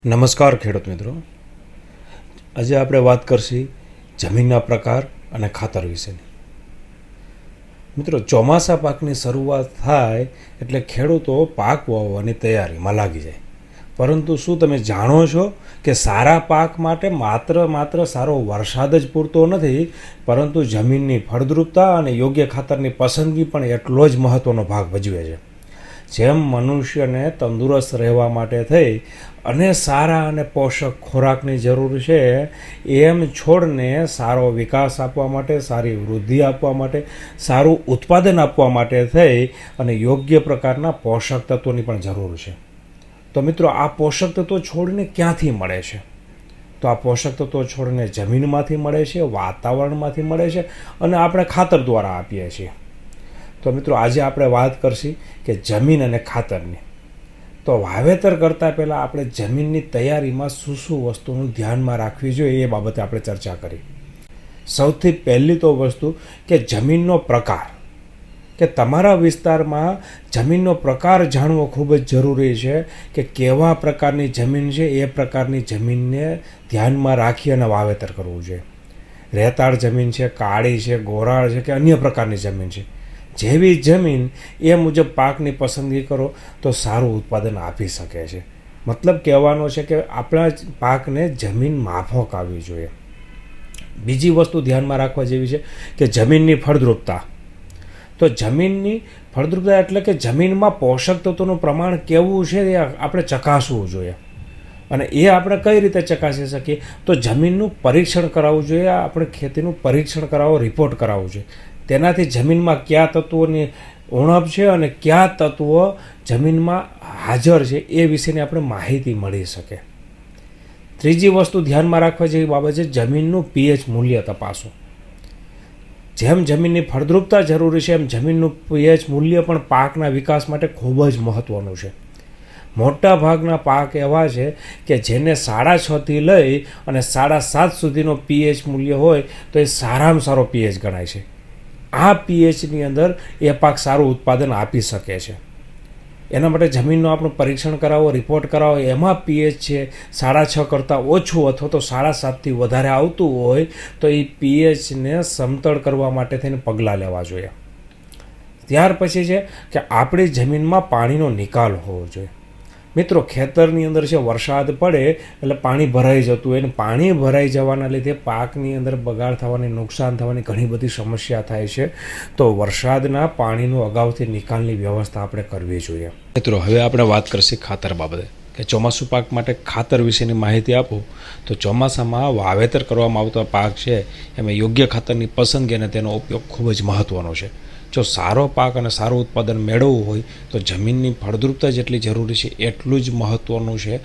નમસ્કાર ખેડૂત મિત્રો, આજે આપણે વાત કરશી જમીનના પ્રકાર અને ખાતર વિશેની. મિત્રો, ચોમાસા પાકની શરૂઆત થાય એટલે ખેડૂતો પાક વાવવાની તૈયારીમાં લાગી જાય. પરંતુ શું તમે જાણો છો કે સારા પાક માટે માત્ર સારો વરસાદ જ પૂરતો નથી, પરંતુ જમીનની ફળદ્રુપતા અને યોગ્ય ખાતરની પસંદગી પણ એટલો જ મહત્ત્વનો ભાગ ભજવે છે. જેમ મનુષ્યને તંદુરસ્ત રહેવા માટે થઈ અને સારા અને પોષક ખોરાકની જરૂર છે, એમ છોડને સારો વિકાસ આપવા માટે, સારી વૃદ્ધિ આપવા માટે, સારું ઉત્પાદન આપવા માટે થઈ અને યોગ્ય પ્રકારના પોષક તત્વોની પણ જરૂર છે. તો મિત્રો, આ પોષક તત્વો છોડને ક્યાંથી મળે છે? તો આ પોષક તત્વો છોડને જમીનમાંથી મળે છે, વાતાવરણમાંથી મળે છે અને આપણે ખાતર દ્વારા આપીએ છીએ. તો મિત્રો, આજે આપણે વાત કરશી કે જમીન અને ખાતરની. તો વાવેતર કરતાં પહેલાં આપણે જમીનની તૈયારીમાં શું વસ્તુનું ધ્યાનમાં રાખવી જોઈએ એ બાબતે આપણે ચર્ચા કરી. સૌથી પહેલી તો વસ્તુ કે જમીનનો પ્રકાર, કે તમારા વિસ્તારમાં જમીનનો પ્રકાર જાણવો ખૂબ જ જરૂરી છે કે કેવા પ્રકારની જમીન છે. એ પ્રકારની જમીનને ધ્યાનમાં રાખી અને વાવેતર કરવું જોઈએ. રેતાળ જમીન છે, કાળી છે, ગોરાળ છે કે અન્ય પ્રકારની જમીન છે, જેવી જમીન એ મુજબ પાકની પસંદગી કરો તો સારું ઉત્પાદન આપી શકે છે. મતલબ કહેવાનો છે કે આપણા પાકને જમીન માફક આવવી જોઈએ. બીજી વસ્તુ ધ્યાનમાં રાખવા જેવી છે કે જમીનની ફળદ્રુપતા. તો જમીનની ફળદ્રુપતા એટલે કે જમીનમાં પોષક તત્વોનું પ્રમાણ કેવું છે એ આપણે ચકાસવું જોઈએ. અને એ આપણે કઈ રીતે ચકાસી શકીએ? તો જમીનનું પરીક્ષણ કરાવવું જોઈએ. આપણે ખેતીનું પરીક્ષણ કરાવો, રિપોર્ટ કરાવવું જોઈએ. તેનાથી જમીનમાં કયા તત્વોની ઉણપ છે અને કયા તત્વો જમીનમાં હાજર છે એ વિશેની આપણે માહિતી મળી શકે. ત્રીજી વસ્તુ ધ્યાનમાં રાખવા જેવી બાબત છે જમીનનું પીએચ મૂલ્ય તપાસો. જેમ જમીનની ફળદ્રુપતા જરૂરી છે, એમ જમીનનું પીએચ મૂલ્ય પણ પાકના વિકાસ માટે ખૂબ જ મહત્ત્વનું છે. મોટા ભાગના પાક એવા છે કે જેને 6.5થી લઈ અને 7.5 સુધીનો પીએચ મૂલ્ય હોય તો એ સારામાં સારો પીએચ ગણાય છે. આ પીએચની અંદર એ પાક સારું ઉત્પાદન આપી શકે છે. એના માટે જમીનનું આપણું પરીક્ષણ કરાવો, રિપોર્ટ કરાવો. એમાં પીએચ છે 6.5 કરતાં ઓછું અથવા તો 7.5થી વધારે આવતું હોય તો એ પીએચને સમતળ કરવા માટે થઈને પગલાં લેવા જોઈએ. ત્યાર પછી છે કે આપણી જમીનમાં પાણીનો નિકાલ હોવો જોઈએ. મિત્રો, ખેતરની અંદર છે વરસાદ પડે એટલે પાણી ભરાઈ જતું હોય, અને પાણી ભરાઈ જવાના લીધે પાકની અંદર બગાડ થવાની, નુકસાન થવાની ઘણી બધી સમસ્યા થાય છે. તો વરસાદના પાણીનો અગાઉથી નિકાલની વ્યવસ્થા આપણે કરવી જોઈએ. મિત્રો, હવે આપણે વાત કરીશું ખાતર બાબતે કે ચોમાસું પાક માટે ખાતર વિશેની માહિતી આપું તો ચોમાસામાં વાવેતર કરવામાં આવતો પાક છે એમાં યોગ્ય ખાતરની પસંદગી અને તેનો ઉપયોગ ખૂબ જ મહત્ત્વનો છે. જો સારો પાક અને સારું ઉત્પાદન મેળવવું હોય તો જમીનની ફળદ્રુપતા જેટલી જરૂરી છે એટલું જ મહત્ત્વનું છે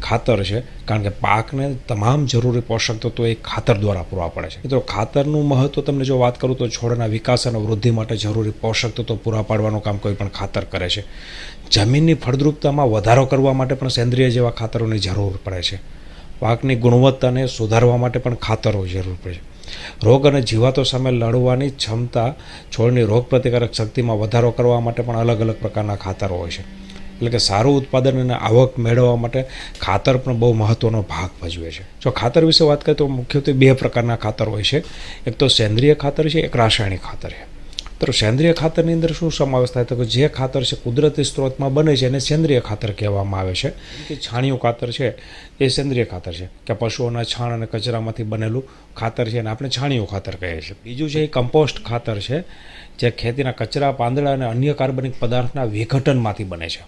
ખાતર છે, કારણ કે પાકને તમામ જરૂરી પોષક તત્વો એ ખાતર દ્વારા પૂરવા પડે છે. મિત્રો, ખાતરનું મહત્ત્વ તમને જો વાત કરું તો છોડના વિકાસ અને વૃદ્ધિ માટે જરૂરી પોષક તત્વો પૂરા પાડવાનું કામ કોઈ પણ ખાતર કરે છે. જમીનની ફળદ્રુપતામાં વધારો કરવા માટે પણ સેન્દ્રિય જેવા ખાતરોની જરૂર પડે છે. પાકની ગુણવત્તાને સુધારવા માટે પણ ખાતરો જરૂર પડે છે. રોગ અને જીવાતો સામે લડવાની ક્ષમતા, છોડની રોગ પ્રતિકારક શક્તિમાં વધારો કરવા માટે પણ અલગ અલગ પ્રકારના ખાતરો હોય છે. એટલે કે સારું ઉત્પાદન અને આવક મેળવવા માટે ખાતર પણ બહુ મહત્ત્વનો ભાગ ભજવે છે. જો ખાતર વિશે વાત કરીએ તો મુખ્યત્વે 2 પ્રકારના ખાતર હોય છે. એક તો સેન્દ્રિય ખાતર છે, એક રાસાયણિક ખાતર છે. તો સેન્દ્રિય ખાતરની અંદર શું સમાવેશ થાય? તો કે જે ખાતર છે કુદરતી સ્ત્રોતમાં બને છે એને સેન્દ્રિય ખાતર કહેવામાં આવે છે. કે છાણિયું ખાતર છે એ સેન્દ્રિય ખાતર છે, કે પશુઓના છાણ અને કચરામાંથી બનેલું ખાતર છે અને આપણે છાણિયું ખાતર કહીએ છીએ. બીજું છે એ કમ્પોસ્ટ ખાતર છે, જે ખેતીના કચરા, પાંદડા અને અન્ય કાર્બનિક પદાર્થના વિઘટનમાંથી બને છે.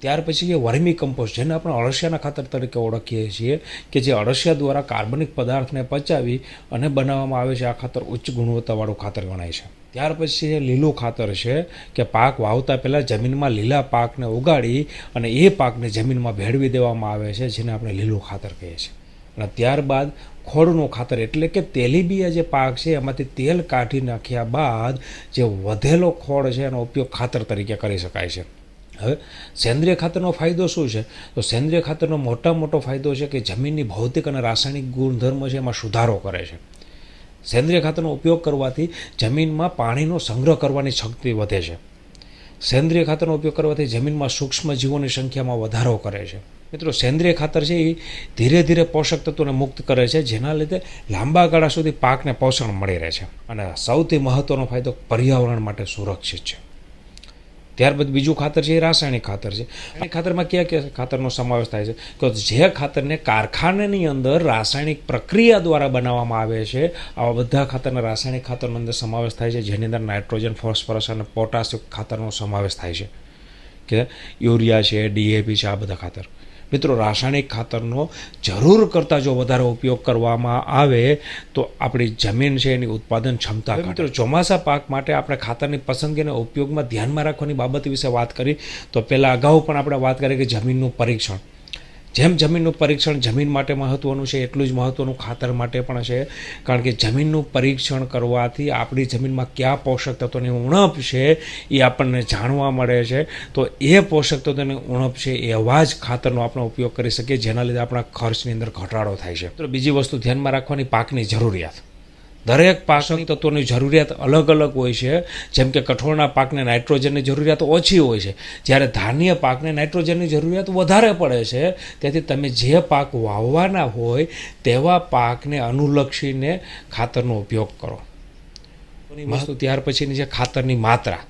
ત્યાર પછી એ વર્મી કમ્પોસ્ટ, જેને આપણે અળસિયાના ખાતર તરીકે ઓળખીએ છીએ, કે જે અળસિયા દ્વારા કાર્બનિક પદાર્થને પચાવી અને બનાવવામાં આવે છે. આ ખાતર ઉચ્ચ ગુણવત્તાવાળું ખાતર ગણાય છે. ત્યાર પછી એ લીલું ખાતર છે, કે પાક વાવતા પહેલાં જમીનમાં લીલા પાકને ઉગાડી અને એ પાકને જમીનમાં ભેળવી દેવામાં આવે છે, જેને આપણે લીલું ખાતર કહીએ છીએ. અને ત્યારબાદ ખોળનું ખાતર, એટલે કે તેલીબિયા જે પાક છે એમાંથી તેલ કાઢી નાખ્યા બાદ જે વધેલો ખોળ છે એનો ઉપયોગ ખાતર તરીકે કરી શકાય છે. હવે સેન્દ્રિય ખાતરનો ફાયદો શું છે? તો સેન્દ્રિય ખાતરનો મોટો ફાયદો છે કે જમીનની ભૌતિક અને રાસાયણિક ગુણધર્મો છે એમાં સુધારો કરે છે. સેન્દ્રિય ખાતરનો ઉપયોગ કરવાથી જમીનમાં પાણીનો સંગ્રહ કરવાની શક્તિ વધે છે. સેન્દ્રિય ખાતરનો ઉપયોગ કરવાથી જમીનમાં સૂક્ષ્મ જીવોની સંખ્યામાં વધારો કરે છે. મિત્રો સેન્દ્રિય ખાતર છે એ ધીરે ધીરે પોષક તત્વોને મુક્ત કરે છે, જેના લીધે લાંબા ગાળા સુધી પાકને પોષણ મળી રહે છે. અને સૌથી મહત્વનો ફાયદો પર્યાવરણ માટે સુરક્ષિત છે. ત્યારબાદ બીજું ખાતર છે એ રાસાયણિક ખાતર છે. રાસાયણિક ખાતરમાં કયા કયા ખાતરનો સમાવેશ થાય છે? તો જે ખાતરને કારખાનાની અંદર રાસાયણિક પ્રક્રિયા દ્વારા બનાવવામાં આવે છે, આવા બધા ખાતરના રાસાયણિક ખાતરનો અંદર સમાવેશ થાય છે, જેની અંદર નાઇટ્રોજન, ફોસ્ફરસ અને પોટાશ ખાતરનો સમાવેશ થાય છે, કે યુરિયા છે, ડીએપી છે, આ બધા ખાતર. મિત્રો રાસાયણિક ખાતરનો જરૂર કરતાં જો વધારે ઉપયોગ કરવામાં આવે તો આપણી જમીન છે એની ઉત્પાદન ક્ષમતા. મિત્રો ચોમાસા પાક માટે આપણે ખાતરની પસંદગી અને ઉપયોગમાં ધ્યાનમાં રાખવાની બાબત વિશે વાત કરી તો પહેલાં અગાઉ પણ આપણે વાત કરી કે જમીનનું પરીક્ષણ. જેમ જમીનનું પરીક્ષણ જમીન માટે મહત્ત્વનું છે એટલું જ મહત્ત્વનું ખાતર માટે પણ છે, કારણ કે જમીનનું પરીક્ષણ કરવાથી આપણી જમીનમાં કયા પોષક તત્વોની ઉણપ છે એ આપણને જાણવા મળે છે. તો એ પોષક તત્વોની ઉણપ છે એવા જ ખાતરનો આપણે ઉપયોગ કરી શકીએ, જેના લીધે આપણા ખર્ચની અંદર ઘટાડો થાય છે. તો બીજી વસ્તુ ધ્યાનમાં રાખવાની પાકની જરૂરિયાત. દરેક પોષક તત્વોની જરૂરિયાત અલગ અલગ હોય છે. જેમ કે કઠોળના પાકને નાઇટ્રોજનની જરૂરિયાત ઓછી હોય છે, જ્યારે ધાન્ય પાકને નાઇટ્રોજનની જરૂરિયાત વધારે પડે છે. તેથી તમે જે પાક વાવવાના હોય તેવા પાકને અનુલક્ષીને ખાતરનો ઉપયોગ કરો. વસ્તુ ત્યાર પછીની છે ખાતરની માત્રા.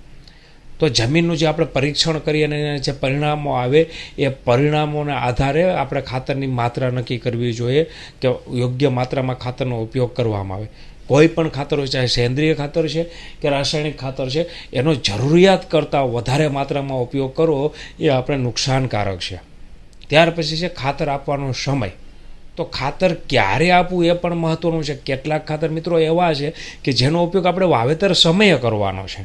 તો જમીનનું જે આપણે પરીક્ષણ કરીએ અને જે પરિણામો આવે એ પરિણામોના આધારે આપણે ખાતરની માત્રા નક્કી કરવી જોઈએ કે યોગ્ય માત્રામાં ખાતરનો ઉપયોગ કરવામાં આવે. કોઈ પણ ખાતર હોય, ચાહે સેન્દ્રિય ખાતર છે કે રાસાયણિક ખાતર છે, એનો જરૂરિયાત કરતાં વધારે માત્રામાં ઉપયોગ કરવો એ આપણે નુકસાનકારક છે. ત્યાર પછી છે ખાતર આપવાનો સમય. તો ખાતર ક્યારે આપવું એ પણ મહત્ત્વનું છે. કેટલાક ખાતર મિત્રો એવા છે કે જેનો ઉપયોગ આપણે વાવેતર સમયે કરવાનો છે,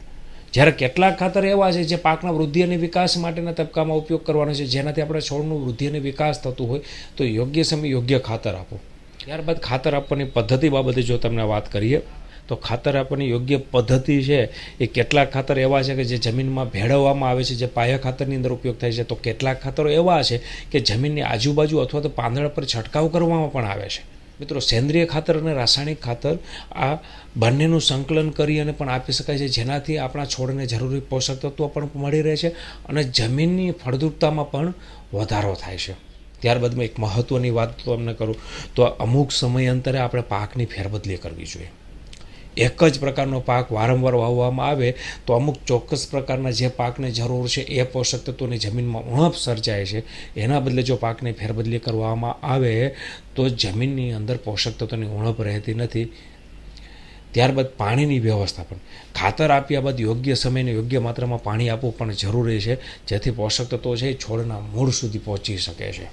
જ્યારે કેટલાક ખાતર એવા છે જે પાકના વૃદ્ધિ અને વિકાસ માટેના તબક્કામાં ઉપયોગ કરવાનો છે, જેનાથી આપણે છોડનું વૃદ્ધિ અને વિકાસ થતું હોય. તો યોગ્ય સમય યોગ્ય ખાતર આપો. ત્યારબાદ ખાતર આપવાની પદ્ધતિ બાબતે જો તમને વાત કરીએ તો ખાતર આપવાની યોગ્ય પદ્ધતિ છે એ કેટલાક ખાતર એવા છે કે જે જમીનમાં ભેળવવામાં આવે છે, જે પાયા ખાતરની અંદર ઉપયોગ થાય છે. તો કેટલાક ખાતરો એવા છે કે જમીનની આજુબાજુ અથવા તો પાંદડા પર છંટકાવ કરવામાં પણ આવે છે. મિત્રો સેન્દ્રિય ખાતર અને રાસાયણિક ખાતર આ બંનેનું સંકલન કરી અને પણ આપી શકાય છે, જેનાથી આપણા છોડને જરૂરી પોષક તત્વો પણ મળી રહે છે અને જમીનની ફળદ્રુપતામાં પણ વધારો થાય છે. ત્યારબાદ મેં એક મહત્ત્વની વાત તમને કરું તો અમુક સમય અંતરે આપણે પાકની ફેરબદલી કરવી જોઈએ. એક જ પ્રકારનો પાક વારંવાર વાવવામાં આવે તો અમુક ચોક્કસ પ્રકારના જે પાકને જરૂર છે એ પોષક તત્વોની જમીનમાં ઉણપ સર્જાય છે. એના બદલે જો પાકની ફેરબદલી કરવામાં આવે તો જમીનની અંદર પોષક તત્વોની ઉણપ રહેતી નથી. ત્યારબાદ પાણીની વ્યવસ્થાપન. ખાતર આપ્યા બાદ યોગ્ય સમયને યોગ્ય માત્રામાં પાણી આપવું પણ જરૂરી છે, જેથી પોષક તત્વો છે એ છોડના મૂળ સુધી પહોંચી શકે છે.